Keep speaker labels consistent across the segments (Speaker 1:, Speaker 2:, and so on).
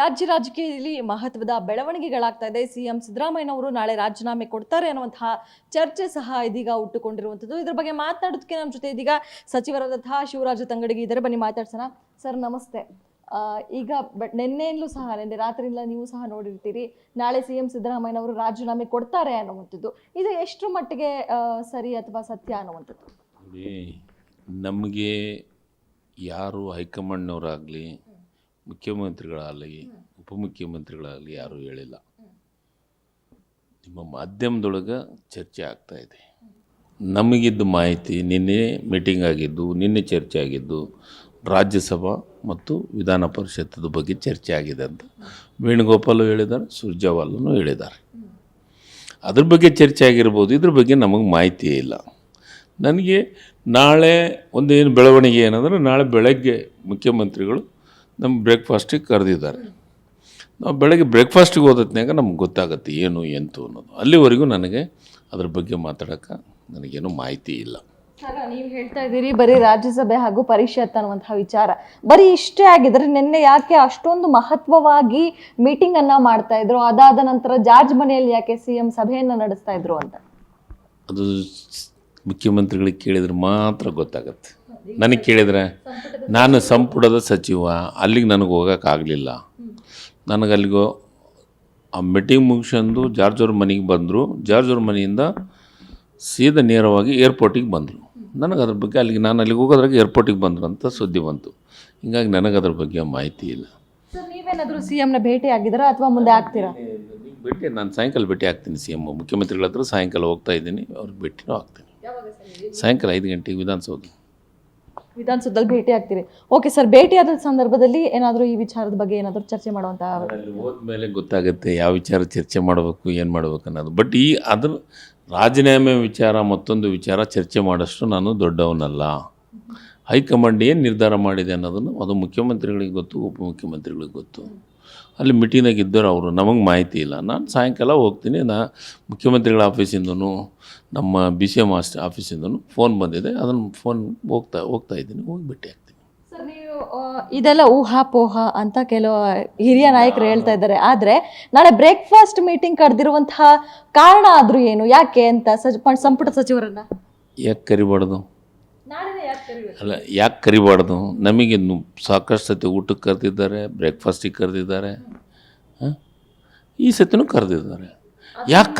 Speaker 1: ರಾಜಕೀಯದಲ್ಲಿ ಮಹತ್ವದ ಬೆಳವಣಿಗೆಗಳಾಗ್ತಾ ಇದೆ. ಸಿಎಂ ಸಿದ್ದರಾಮಯ್ಯನವರು ನಾಳೆ ರಾಜೀನಾಮೆ ಕೊಡ್ತಾರೆ ಅನ್ನುವಂತಹ ಚರ್ಚೆ ಸಹ ಇದೀಗ ಹುಟ್ಟುಕೊಂಡಿರುವಂಥದ್ದು. ಇದ್ರ ಬಗ್ಗೆ ಮಾತನಾಡೋದಕ್ಕೆ ನಮ್ಮ ಜೊತೆ ಇದೀಗ ಸಚಿವರಾದಂತಹ ಶಿವರಾಜ ತಂಗಡಗಿ ಇದ್ದಾರೆ. ಬನ್ನಿ ಮಾತಾಡ್ಸೋಣ. ಸರ್ ನಮಸ್ತೆ. ಈಗ ನಿನ್ನೆಯಲ್ಲೂ ಸಹ ನಿನ್ನೆ ರಾತ್ರಿಯಿಂದ ನೀವು ಸಹ ನೋಡಿರ್ತೀರಿ, ನಾಳೆ ಸಿಎಂ ಸಿದ್ದರಾಮಯ್ಯನವರು ರಾಜೀನಾಮೆ ಕೊಡ್ತಾರೆ ಅನ್ನುವಂಥದ್ದು. ಇದು ಎಷ್ಟು ಮಟ್ಟಿಗೆ ಸರಿ ಅಥವಾ ಸತ್ಯ ಅನ್ನುವಂಥದ್ದು?
Speaker 2: ನಮಗೆ ಯಾರು ಹೈಕಮಾಂಡ್ನವರಾಗಲಿ, ಮುಖ್ಯಮಂತ್ರಿಗಳಾಗಲಿ, ಉಪಮುಖ್ಯಮಂತ್ರಿಗಳಾಗಲಿ ಯಾರೂ ಹೇಳಿಲ್ಲ. ನಿಮ್ಮ ಮಾಧ್ಯಮದೊಳಗೆ ಚರ್ಚೆ ಆಗ್ತಾಯಿದೆ. ನಮಗಿದ್ದು ಮಾಹಿತಿ ನಿನ್ನೆ ಮೀಟಿಂಗ್ ಆಗಿದ್ದು, ನಿನ್ನೆ ಚರ್ಚೆ ಆಗಿದ್ದು ರಾಜ್ಯಸಭಾ ಮತ್ತು ವಿಧಾನ ಪರಿಷತ್ತದ ಬಗ್ಗೆ ಚರ್ಚೆ ಆಗಿದೆ ಅಂತ ವೇಣುಗೋಪಾಲು ಹೇಳಿದ್ದಾರೆ, ಸುರ್ಜೇವಾಲೂ ಹೇಳಿದ್ದಾರೆ. ಅದ್ರ ಬಗ್ಗೆ ಚರ್ಚೆ ಆಗಿರ್ಬೋದು. ಇದ್ರ ಬಗ್ಗೆ ನಮಗೆ ಮಾಹಿತಿಯೇ ಇಲ್ಲ. ನನಗೆ ನಾಳೆ ಒಂದೇನು ಬೆಳವಣಿಗೆ ಏನಂದರೆ, ನಾಳೆ ಬೆಳಗ್ಗೆ ಮುಖ್ಯಮಂತ್ರಿಗಳು ನಮ್ಮ ಬ್ರೇಕ್ಫಾಸ್ಟಿಗೆ ಕರೆದಿದ್ದಾರೆ. ನಾವು ಬೆಳಗ್ಗೆ ಬ್ರೇಕ್ಫಾಸ್ಟಿಗೆ ಹೋದತ್ನಾಗ ನಮ್ಗೆ ಗೊತ್ತಾಗುತ್ತೆ ಏನು ಎಂತು ಅನ್ನೋದು. ಅಲ್ಲಿವರೆಗೂ ನನಗೆ ಅದ್ರ ಬಗ್ಗೆ ಮಾತಾಡೋಕ್ಕೆ ನನಗೇನು ಮಾಹಿತಿ ಇಲ್ಲ.
Speaker 1: ಸರ್, ನೀವು ಹೇಳ್ತಾ ಇದ್ದೀರಿ ಬರೀ ರಾಜ್ಯಸಭೆ ಹಾಗೂ ಪರಿಷತ್ ಅನ್ನುವಂತಹ ವಿಚಾರ ಬರೀ ಇಷ್ಟೇ ಆಗಿದ್ರೆ ನಿನ್ನೆ ಯಾಕೆ ಅಷ್ಟೊಂದು ಮಹತ್ವವಾಗಿ ಮೀಟಿಂಗ್ ಅನ್ನ ಮಾಡ್ತಾ ಇದ್ರು? ಅದಾದ ನಂತರ ಜಾರ್ಜ್ ಮನೆಯಲ್ಲಿ ಯಾಕೆ ಸಿಎಂ ಸಭೆಯನ್ನ ನಡೆಸ್ತಾ ಇದ್ರು ಅಂತ
Speaker 2: ಅದು ಮುಖ್ಯಮಂತ್ರಿಗಳಿಗೆ ಕೇಳಿದ್ರೆ ಮಾತ್ರ ಗೊತ್ತಾಗತ್ತೆ. ನನಗೆ ಕೇಳಿದರೆ ನಾನು ಸಂಪುಟದ ಸಚಿವ, ಅಲ್ಲಿಗೆ ನನಗೆ ಹೋಗೋಕ್ಕಾಗಲಿಲ್ಲ. ನನಗೆ ಅಲ್ಲಿಗೋ ಆ ಮೀಟಿಂಗ್ ಮುಗಿಸ್ಕೊಂಡು ಜಾರ್ಜ್ ಅವ್ರ ಮನೆಗೆ ಬಂದರು. ಜಾರ್ಜ್ ಅವ್ರ ಮನೆಯಿಂದ ಸೀದಾ ನೇರವಾಗಿ ಏರ್ಪೋರ್ಟಿಗೆ ಬಂದರು. ನನಗೆ ಅದ್ರ ಬಗ್ಗೆ ನಾನು ಅಲ್ಲಿಗೆ ಹೋಗೋದ್ರಾಗ ಏರ್ಪೋರ್ಟಿಗೆ ಬಂದರು ಅಂತ ಸುದ್ದಿ ಬಂತು. ಹಿಂಗಾಗಿ ನನಗೆ ಅದ್ರ ಬಗ್ಗೆ ಮಾಹಿತಿ ಇಲ್ಲ.
Speaker 1: ಸರ್, ನೀವೇನಾದರೂ ಸಿಎಂನ ಭೇಟಿ ಆಗಿದ್ದೀರಾ ಅಥವಾ ಮುಂದೆ ಆಗ್ತೀರಾ?
Speaker 2: ನಾನು ಸಾಯಂಕಾಲ ಭೇಟಿ ಆಗ್ತೀನಿ. ಸಿಎಂ ಮುಖ್ಯಮಂತ್ರಿಗಳ ಹತ್ರ ಸಾಯಂಕಾಲ ಹೋಗ್ತಾ ಇದ್ದೀನಿ. ಅವ್ರಿಗೆ ಭೇಟಿನೂ ಆಗ್ತೀನಿ. ಸಾಯಂಕಾಲ 5 ಗಂಟೆಗೆ
Speaker 1: ವಿಧಾನಸೌಧದಲ್ಲಿ ಭೇಟಿ ಆಗ್ತೀರಿ. ಓಕೆ ಸರ್, ಭೇಟಿಯಾದ ಸಂದರ್ಭದಲ್ಲಿ ಏನಾದರೂ ಈ ವಿಚಾರದ ಬಗ್ಗೆ ಏನಾದರೂ ಚರ್ಚೆ ಮಾಡುವಂಥ
Speaker 2: ಹೋದ್ಮೇಲೆ ಗೊತ್ತಾಗುತ್ತೆ ಯಾವ ವಿಚಾರ ಚರ್ಚೆ ಮಾಡಬೇಕು, ಏನು ಮಾಡಬೇಕು ಅನ್ನೋದು. ಬಟ್ ಅದ್ರ ರಾಜೀನಾಮೆ ವಿಚಾರ ಮತ್ತೊಂದು ವಿಚಾರ ಚರ್ಚೆ ಮಾಡೋಷ್ಟು ನಾನು ದೊಡ್ಡವನಲ್ಲ. ಹೈಕಮಾಂಡ್ ಏನು ನಿರ್ಧಾರ ಮಾಡಿದೆ ಅನ್ನೋದನ್ನು ಅದು ಮುಖ್ಯಮಂತ್ರಿಗಳಿಗೆ ಗೊತ್ತು, ಉಪಮುಖ್ಯಮಂತ್ರಿಗಳಿಗೆ ಗೊತ್ತು. ಅಲ್ಲಿ ಮೀಟಿಂಗ್ನಾಗ ಇದ್ದರು ಅವರು, ನಮಗೆ ಮಾಹಿತಿ ಇಲ್ಲ. ನಾನು ಸಾಯಂಕಾಲ ಹೋಗ್ತೀನಿ. ಮುಖ್ಯಮಂತ್ರಿಗಳ ಆಫೀಸಿಂದನೂ ನಮ್ಮ BCM ಆಫೀಸಿಂದನೂ ಫೋನ್ ಬಂದಿದೆ. ಅದನ್ನು ಫೋನ್ ಹೋಗ್ತಾ ಇದ್ದೀನಿ, ಹೋಗಿ ಭೇಟಿ ಆಗ್ತೀನಿ.
Speaker 1: ಸರ್, ನೀವು ಇದೆಲ್ಲ ಊಹಾಪೋಹ ಅಂತ ಕೆಲವು ಹಿರಿಯ ನಾಯಕರು ಹೇಳ್ತಾ ಇದ್ದಾರೆ. ಆದರೆ ನಾಳೆ ಬ್ರೇಕ್ಫಾಸ್ಟ್ ಮೀಟಿಂಗ್ ಕರೆದಿರುವಂತಹ ಕಾರಣ ಆದರೂ ಏನು, ಯಾಕೆ ಅಂತ ಸಂಪುಟ ಸಚಿವರನ್ನ
Speaker 2: ಯಾಕೆ ಕರಿಬಾರ್ದು? ಅಲ್ಲ, ಯಾಕೆ ಕರಿಬಾರ್ದು? ನಮಗೆ ಸಾಕಷ್ಟು ಸತಿ ಊಟಕ್ಕೆ ಕರೆದಿದ್ದಾರೆ, ಬ್ರೇಕ್ಫಾಸ್ಟಿಗೆ ಕರೆದಿದ್ದಾರೆ, ಈ ಸತಿನೂ ಕರೆದಿದ್ದಾರೆ. ಯಾಕೆ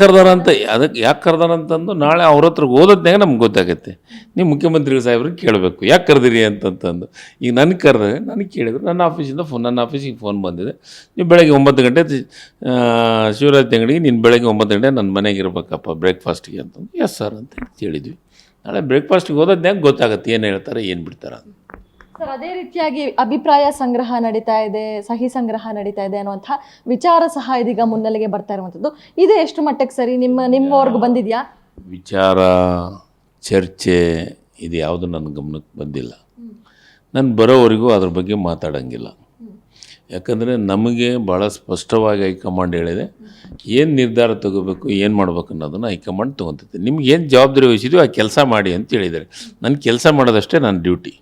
Speaker 2: ಕರೆದಾರಂತಂದು ನಾಳೆ ಅವ್ರ ಹತ್ರಕ್ಕೆ ಓದೋದ್ನಾಗ ನಮ್ಗೆ ಗೊತ್ತಾಗುತ್ತೆ. ನೀವು ಮುಖ್ಯಮಂತ್ರಿ ಸಾಹೇಬ್ರಿಗೆ ಕೇಳಬೇಕು ಯಾಕೆ ಕರೆದಿರಿ ಅಂತಂದು. ಈಗ ನನಗೆ ಕರೆದ್ರೆ ನನಗೆ ಕೇಳಿದ್ರು, ನನ್ನ ಆಫೀಸಿಗೆ ಫೋನ್ ಬಂದಿದೆ. ನೀವು ಬೆಳಗ್ಗೆ 9 ಗಂಟೆ ಶಿವರಾಜ್ ತಂಗಡಿಗೆ ನೀನು ಬೆಳಗ್ಗೆ 9 ಗಂಟೆ ನನ್ನ ಮನೆಗೆ ಇರಬೇಕಪ್ಪ ಬ್ರೇಕ್ಫಾಸ್ಟಿಗೆ ಅಂತಂದು. ಎಸ್ ಸರ್ ಅಂತ ಹೇಳಿದ್ವಿ. ನಾಳೆ ಬ್ರೇಕ್ಫಾಸ್ಟಿಗೆ ಓದೋದ್ನಾಗ ಗೊತ್ತಾಗುತ್ತೆ ಏನು ಹೇಳ್ತಾರೆ, ಏನು ಬಿಡ್ತಾರೆ.
Speaker 1: ಸರ್, ಅದೇ ರೀತಿಯಾಗಿ ಅಭಿಪ್ರಾಯ ಸಂಗ್ರಹ ನಡೀತಾ ಇದೆ, ಸಹಿ ಸಂಗ್ರಹ ನಡೀತಾ ಇದೆ ಅನ್ನುವಂಥ ವಿಚಾರ ಸಹ ಇದೀಗ ಮುನ್ನೆಲೆಗೆ ಬರ್ತಾ ಇರುವಂಥದ್ದು. ಇದು ಎಷ್ಟು ಮಟ್ಟಕ್ಕೆ ಸರಿ ನಿಮ್ಮವರೆಗೂ ಬಂದಿದೆಯಾ?
Speaker 2: ವಿಚಾರ ಚರ್ಚೆ ಇದು ಯಾವುದು ನನ್ನ ಗಮನಕ್ಕೆ ಬಂದಿಲ್ಲ. ನಾನು ಬರೋವರೆಗೂ ಅದ್ರ ಬಗ್ಗೆ ಮಾತಾಡೋಂಗಿಲ್ಲ. ಯಾಕಂದರೆ ನಮಗೆ ಭಾಳ ಸ್ಪಷ್ಟವಾಗಿ ಹೈಕಮಾಂಡ್ ಹೇಳಿದೆ ಏನು ನಿರ್ಧಾರ ತಗೋಬೇಕು, ಏನು ಮಾಡ್ಬೇಕು ಅನ್ನೋದನ್ನು ಹೈಕಮಾಂಡ್ ತೊಗೊತೈತೆ. ನಿಮ್ಗೆ ಏನು ಜವಾಬ್ದಾರಿ ವಹಿಸಿದ್ವಿ ಆ ಕೆಲಸ ಮಾಡಿ ಅಂತ ಹೇಳಿದ್ದಾರೆ. ನನ್ನ ಕೆಲಸ ಮಾಡೋದಷ್ಟೇ ನನ್ನ ಡ್ಯೂಟಿ.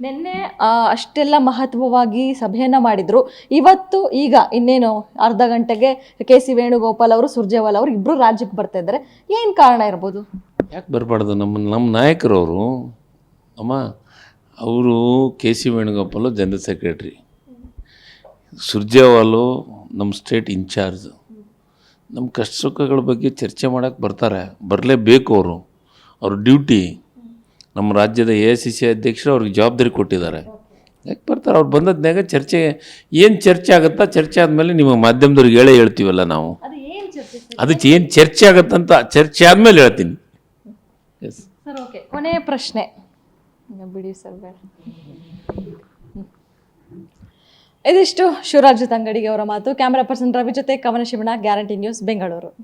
Speaker 1: ನಿನ್ನೆ ಅಷ್ಟೆಲ್ಲ ಮಹತ್ವವಾಗಿ ಸಭೆಯನ್ನು ಮಾಡಿದರು. ಇವತ್ತು ಈಗ ಇನ್ನೇನು ಅರ್ಧ ಗಂಟೆಗೆ KC ವೇಣುಗೋಪಾಲ್ ಅವರು, ಸುರ್ಜೇವಾಲಾ ಅವರು ಇಬ್ಬರು ರಾಜ್ಯಕ್ಕೆ ಬರ್ತಾ ಇದ್ದಾರೆ. ಏನು ಕಾರಣ ಇರ್ಬೋದು?
Speaker 2: ಯಾಕೆ ಬರಬಾರ್ದು? ನಮ್ಮ ನಾಯಕರವರು ಅಮ್ಮ, ಅವರು KC ವೇಣುಗೋಪಾಲು ಜನರಲ್ ಸೆಕ್ರೆಟ್ರಿ, ಸುರ್ಜೇವಾಲು ನಮ್ಮ ಸ್ಟೇಟ್ ಇನ್ಚಾರ್ಜ್. ನಮ್ಮ ಕಷ್ಟ ಸುಖಗಳ ಬಗ್ಗೆ ಚರ್ಚೆ ಮಾಡೋಕ್ಕೆ ಬರ್ತಾರೆ, ಬರಲೇಬೇಕು. ಅವ್ರ ಡ್ಯೂಟಿ. ನಮ್ಮ ರಾಜ್ಯದ AICC ಅಧ್ಯಕ್ಷರು ಅವ್ರಿಗೆ ಜವಾಬ್ದಾರಿ ಕೊಟ್ಟಿದ್ದಾರೆ. ಯಾಕೆ ಬರ್ತಾರೆ? ಅವ್ರು ಬಂದದ್ನಾಗ ಏನು ಚರ್ಚೆ ಆಗುತ್ತಾ, ಚರ್ಚೆ ಆದಮೇಲೆ ನಿಮ್ಮ ಮಾಧ್ಯಮದವ್ರಿಗೆ ಹೇಳ್ತೀವಲ್ಲ ನಾವು, ಅದಕ್ಕೆ ಏನು ಚರ್ಚೆ ಆಗುತ್ತಂತ ಚರ್ಚೆ ಆದಮೇಲೆ ಹೇಳ್ತೀನಿ. Yes
Speaker 1: sir, okay. ಕೊನೆಯ ಪ್ರಶ್ನೆ ಬಿಡಿ ಸರ್, ಬೇಡ. ಇದಿಷ್ಟು ಶಿವರಾಜ ತಂಗಡಿಗೆ ಅವರ ಮಾತು. ಕ್ಯಾಮರಾ ಪರ್ಸನ್ ರವಿ ಜೊತೆ ಕವನ ಶಿವಣ್ಣ, ಗ್ಯಾರಂಟಿ ನ್ಯೂಸ್, ಬೆಂಗಳೂರು.